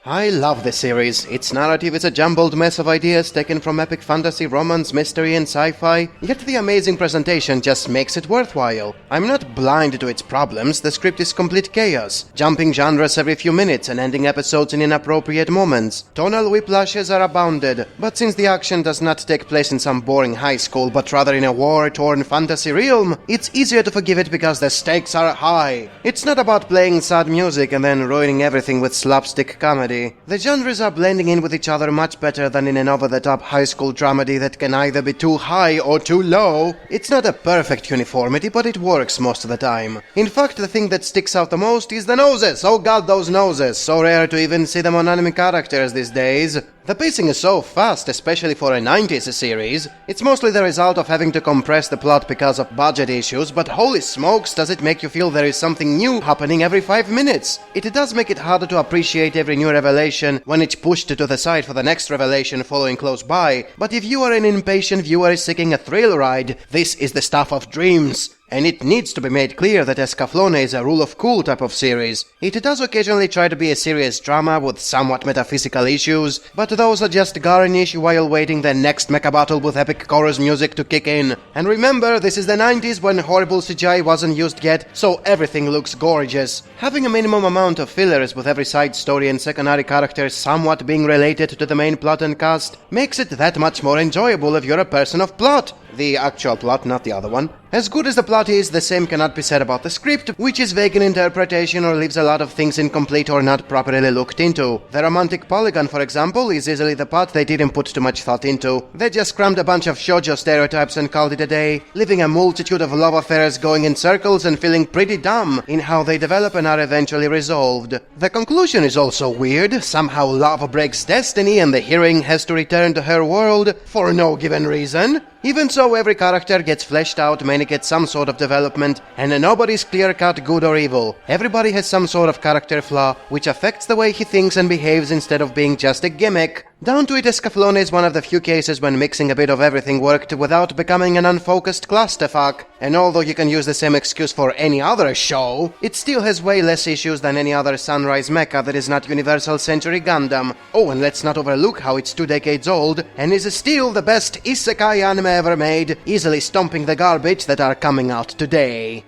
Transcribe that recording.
I love this series. Its narrative is a jumbled mess of ideas taken from epic fantasy, romance, mystery, and sci-fi, yet the amazing presentation just makes it worthwhile. I'm not blind to its problems, the script is complete chaos, jumping genres every few minutes and ending episodes in inappropriate moments. Tonal whiplashes are abounded, but since the action does not take place in some boring high school but rather in a war-torn fantasy realm, it's easier to forgive it because the stakes are high. It's not about playing sad music and then ruining everything with slapstick comedy. The genres are blending in with each other much better than in an over-the-top high school dramedy that can either be too high or too low. It's not a perfect uniformity, but it works most of the time. In fact, the thing that sticks out the most is the noses! Oh god, those noses! So rare to even see them on anime characters these days. The pacing is so fast, especially for a 90s series. It's mostly the result of having to compress the plot because of budget issues, but holy smokes, does it make you feel there is something new happening every 5 minutes. It does make it harder to appreciate every new revelation when it's pushed to the side for the next revelation following close by, but if you are an impatient viewer seeking a thrill ride, this is the stuff of dreams. And it needs to be made clear that Escaflowne is a rule of cool type of series. It does occasionally try to be a serious drama with somewhat metaphysical issues, but those are just garnish while waiting the next mecha battle with epic chorus music to kick in. And remember, this is the 90s when horrible CGI wasn't used yet, so everything looks gorgeous. Having a minimum amount of fillers with every side story and secondary character somewhat being related to the main plot and cast makes it that much more enjoyable if you're a person of plot. The actual plot, not the other one. As good as the plot is, the same cannot be said about the script, which is vague in interpretation or leaves a lot of things incomplete or not properly looked into. The romantic polygon, for example, is easily the part they didn't put too much thought into. They just crammed a bunch of shoujo stereotypes and called it a day, leaving a multitude of love affairs going in circles and feeling pretty dumb in how they develop and are eventually resolved. The conclusion is also weird. Somehow love breaks destiny and the heroine has to return to her world for no given reason. Even so, every character gets fleshed out, many get some sort of development, and nobody's clear-cut good or evil. Everybody has some sort of character flaw, which affects the way he thinks and behaves instead of being just a gimmick. Down to it, Escaflowne is one of the few cases when mixing a bit of everything worked without becoming an unfocused clusterfuck. And although you can use the same excuse for any other show, it still has way less issues than any other Sunrise mecha that is not Universal Century Gundam. Oh, and let's not overlook how it's 2 decades old, and is still the best isekai anime ever made, easily stomping the garbage that are coming out today.